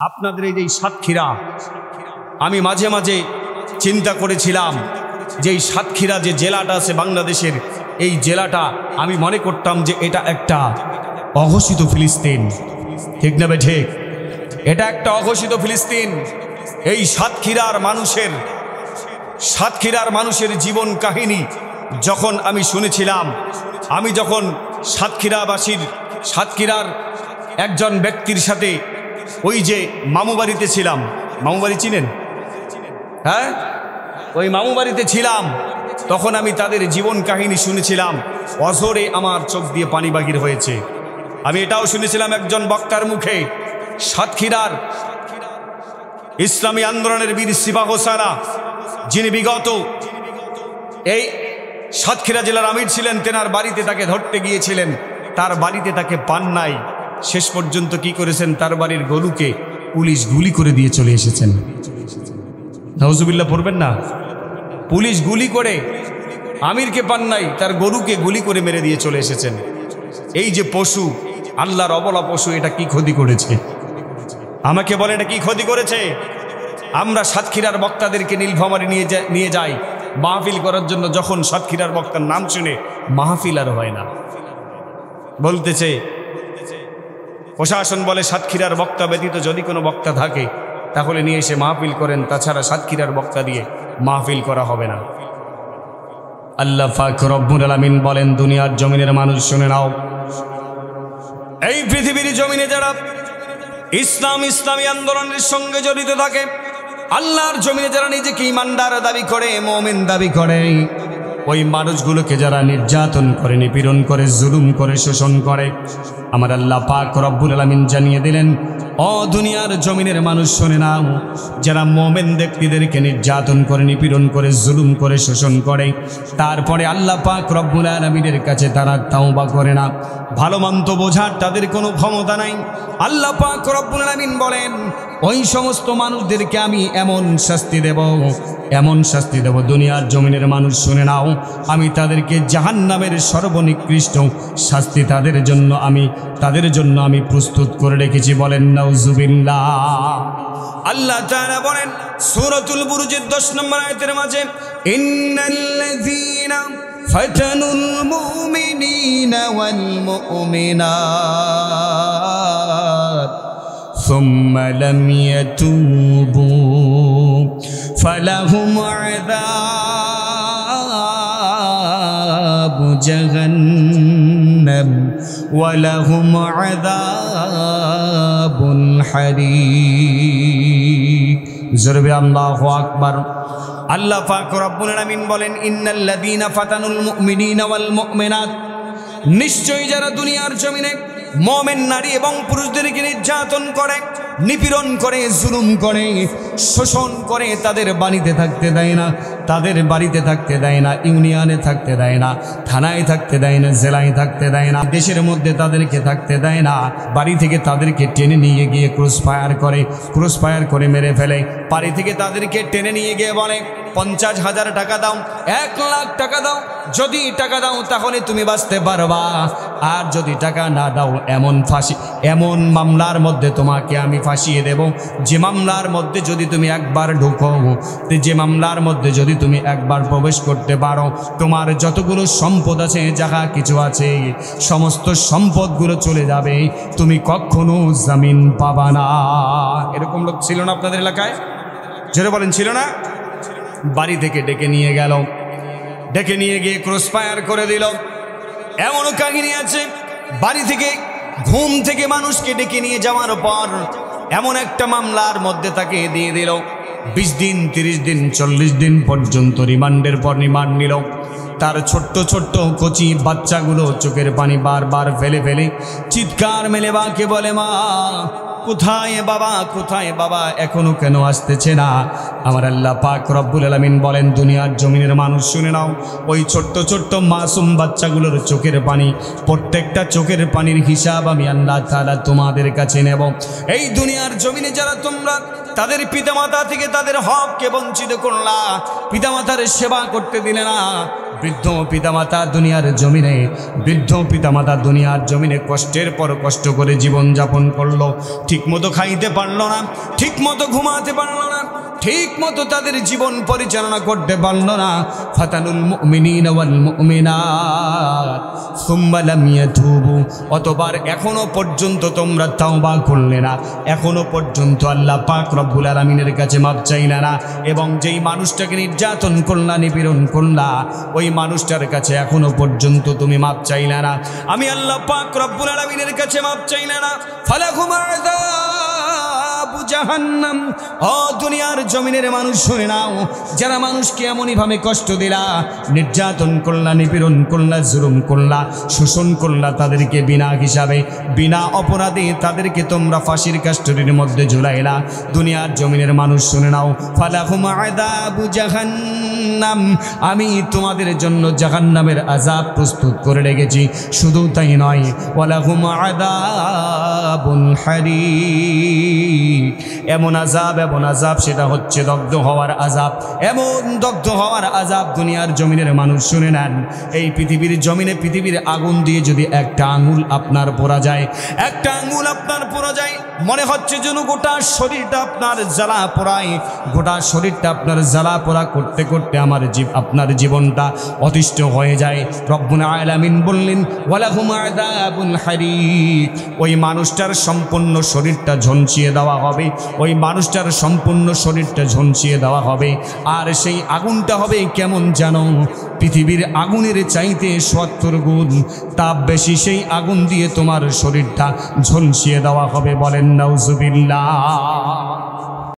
আপনাদের এই যে সাতক্ষীরা, আমি মাঝে মাঝে চিন্তা করেছিলাম যে এই সাতক্ষীরা যে জেলাটা আছে বাংলাদেশের, এই জেলাটা আমি মনে করতাম যে এটা একটা অঘোষিত ফিলিস্তিন। ঠিক না বে ঠিক? এটা একটা অঘোষিত ফিলিস্তিন। এই সাতক্ষীরার মানুষের জীবন কাহিনী যখন আমি শুনেছিলাম, আমি যখন সাতক্ষীরার একজন ব্যক্তির সাথে ওই যে মামু বাড়িতে ছিলাম, মামু বাড়ি চিনেন? হ্যাঁ, ওই মামু বাড়িতে ছিলাম, তখন আমি তাদের জীবন কাহিনী শুনেছিলাম। অঝরে আমার চোখ দিয়ে পানি বাহির হয়েছে। আমি এটাও শুনেছিলাম একজন বক্তার মুখে, সাতক্ষীরার ইসলামী আন্দোলনের বীর সিপাহ সারা, যিনি বিগত এই সাতক্ষীরা জেলার আমির ছিলেন, তেনার বাড়িতে তাকে ধরতে গিয়েছিলেন, তার বাড়িতে তাকে পান নাই। শেষ পর্যন্ত কি করেছেন, তার বাড়ির গরুকে পুলিশ গুলি করে দিয়ে চলে এসেছেন। নাউজুবিল্লাহ পড়বেন না? পুলিশ গুলি করে আমিরকে পান নাই, তার গরুকে গুলি করে মেরে দিয়ে চলে এসেছেন। এই যে পশু, আল্লাহর অবলা পশু, এটা কি ক্ষতি করেছে? আমাকে বলে এটা কি ক্ষতি করেছে? আমরা সাতক্ষীরার বক্তাদেরকে নীলফামারী নিয়ে যাই মাহফিল করার জন্য, যখন সাতক্ষীরার বক্তার নাম শুনে মাহফিল আর হয় না। বলতেছে প্রশাসন বলে সাতক্ষীরার বক্তা ব্যতীত যদি কোনো বক্তা থাকে তাহলে নিয়ে এসে মাহফিল করেন, তাছাড়া সাতক্ষীরার বক্তা দিয়ে মাহফিল করা হবে না। আল্লাহ পাক রব্বুল আলামিন বলেন, দুনিয়ার জমিনের মানুষ শুনে নাও, এই পৃথিবীর জমিনে যারা ইসলামী আন্দোলনের সঙ্গে জড়িত থাকে, আল্লাহর জমিনে যারা নিজেকে ইমানদার দাবি করে, মুমিন দাবি করে, ওই মানুষগুলোকে যারা নির্যাতন করে, নিপীড়ন করে, জুলুম করে, শোষণ করে, আমার আল্লাহ পাক রব্বুল আলামিন জানিয়ে দিলেন, ও দুনিয়ার জমিনের মানুষ শুনে নাও, যারা মুমিন ব্যক্তিদেরকে নির্যাতন করে, নিপীড়ন করে, জুলুম করে, শোষণ করে, তারপরে আল্লাহ পাক রব্বুল আলামিনের কাছে তারা তাওবা করে না, ভালো মন্দ বোঝার তাদের কোনো ক্ষমতা নাই। আল্লাহ পাক রব্বুল আলামিন বলেন, ওই সমস্ত মানুষদেরকে আমি এমন শাস্তি দেব, দুনিয়ার জমিনের মানুষ শুনে নাও, আমি তাদেরকে জাহান্নামের সর্বনিকৃষ্ট শাস্তি তাদের জন্য আমি প্রস্তুত করে রেখেছি। বলেন নাউজুবিল্লাহ। আল্লাহ তাআলা বলেন সূরাতুল বুরুজের 10 নম্বর আয়াতের মাঝে, ইন্নাল্লাযীনা ফাতানুল মুমিনিনা ওয়াল মুমিনাত সুম্মা লাম ইয়াতুবু ফালাহুম আযাবু জাহান্নাম ওয়া লাহুম আযাবুল হারীক। জোরে আল্লাহু আকবার। আল্লাহ পাক রব্বুল আলামিন বলেন, ইন্নাল্লাযীনা ফাতানুল মুমিনিনা ওয়াল মুমিনাত, নিশ্চয়ই যারা দুনিয়ার জমিনে মুমিন নারী এবং পুরুষদেরকে নির্যাতন করে, নিপীড়ন করে, জুলুম করে, শোষণ করে, তাদের বাড়িতে থাকতে দেয় না, ইউনিয়নে থাকতে দেয় না, থানায় থাকতে দেয় না, জেলায় থাকতে দেয় না, দেশের মধ্যে তাদেরকে থাকতে দেয় না, বাড়ি থেকে তাদেরকে টেনে নিয়ে গিয়ে ক্রস ফায়ার করে মেরে ফেলে। বাড়ি থেকে তাদেরকে টেনে নিয়ে গিয়ে বলে 50,000 টাকা দাও, 1 লাখ টাকা দাও, যদি টাকা দাও তাহলে তুমি বাঁচতে পারবা, আর যদি টাকা না দাও এমন মামলার মধ্যে তোমাকে আমি ফাঁসিয়ে দেব, যে মামলার মধ্যে যদি তুমি একবার ঢুকো, যে মামলার মধ্যে যদি তুমি একবার প্রবেশ করতে পারো, তোমার যতগুলো সম্পদ আছে, যাহা কিছু আছে, সমস্ত সম্পদগুলো চলে যাবে, তুমি কখনো জামিন পাবা না। এরকম লোক ছিল না আপনাদের এলাকায়? জোরে বলেন, ছিল না? বাড়ি থেকে ডেকে নিয়ে গিয়ে ক্রস ফায়ার করে দিল। এমনও কাহিনী আছে, বাড়ি থেকে ঘুম থেকে মানুষকে ডেকে নিয়ে যাওয়ার পর এমন একটা মামলার মধ্যে তাকে দিয়ে দিল 20 দিন, 30 দিন, 40 দিন পর্যন্ত রিমান্ডের পর রিমান্ড নিল। তার ছোট্ট কচি বাচ্চাগুলো চোখের পানি বারবার ফেলে চিৎকার মেলে বাকে বলে, মা কোথায় বাবা, এখনো কেন আসতেছে না? আমার আল্লাহ পাক রব্বুল আলামিন বলেন, দুনিয়ার জমিনের মানুষ শুনে নাও, ওই ছোট্ট মাসুম বাচ্চাগুলোর চোখের পানি, প্রত্যেকটা চোখের পানির হিসাব আমি আল্লাহ তাআলা তোমাদের কাছে নেব। এই দুনিয়ার জমিনে যারা তোমরা তাদের পিতামাতা থেকে তাদের হককে বঞ্চিত করলা, পিতামাতার সেবা করতে দিলে না, বৃদ্ধ পিতামাতা দুনিয়ার জমিনে, বৃদ্ধ পিতামাতা দুনিয়ার জমিনে কষ্টের পর কষ্ট করে জীবন যাপন করলো, ঠিক মতো খাইতে পারলো না, ঠিক মতো ঘুমাতে পারলো না, ঠিক মতো তাদের জীবন পরিচালনা করতে পারলো না। ফাতানুল মুমিনিনা ওয়াল মুমিনাত সুম্মা লাম ইয়াতুবু, অতবার এখনো পর্যন্ত তোমরা তাওবা করলে না, এখনো পর্যন্ত আল্লাহ পাক রব্বুল আলামিনের কাছে মাপ চাইলে না, এবং যেই মানুষটাকে নির্যাতন করলা, নিপীড়ন করলা, ওই মানুষটার কাছে এখনো পর্যন্ত তুমি মাপ চাইলে না, আমি আল্লাহ পাক রব্বুল আলামিনের কাছে মাপ চাইলে না। ফালাহুম আযাবু জাহান্নাম, ও দুনিয়ার জমিনের মানুষ শুনে নাও, যারা মানুষকে এমনইভাবে কষ্ট দিলা, নির্যাতন করলা, নিপীড়ন করলা, জুলুম করলা, শোষণ করলা, তাদেরকে বিনা হিসাবে, বিনা অপরাধে তাদেরকে তোমরা ফাঁসির কাস্টডির মধ্যে ঝুলাইলা। দুনিয়ার জমিনের মানুষ শুনে নাও, ফালাহুম আযাবু জাহান্নাম, আমি তোমাদের জন্য জাহান্নামের আযাব প্রস্তুত করে রেখেছি। শুধু তাই নয়, ওয়ালাহুম আযাবুল হারিক, এমন আযাব, সেটা হচ্ছে দগ্ধ হওয়ার আযাব, এমন দগ্ধ হওয়ার আযাব। দুনিয়ার জমিনের মানুষ শুনে নেন, এই পৃথিবীর জমিনে পৃথিবীর আগুন দিয়ে যদি একটা আঙুল আপনার পোড়া যায়, একটা আঙুল আপনার পোড়া যায়, মনে হচ্ছে যেন গোটা শরীরটা আপনার জ্বালা পোড়ায়, গোটা শরীরটা আপনার জ্বালা পোড়া করতে করতে আপনার জীবনটা অতিষ্ঠ হয়ে যায়। রব্বুল আলামিন বললেন, ওয়ালাহুম আযাবুল হারিক, ওই মানুষটার সম্পূর্ণ শরীরটা ঝনসিয়ে দেওয়া হবে, ওই মানুষটার সম্পূর্ণ শরীরটা ঝনসিয়ে দেওয়া হবে। আর সেই আগুনটা হবে কেমন জানো? পৃথিবীর আগুনের চাইতে ৭০ গুণ তাপ বেশি, সেই আগুন দিয়ে তোমার শরীরটা ঝনসিয়ে দেওয়া হবে। বলেন নাউজুবিল্লাহ।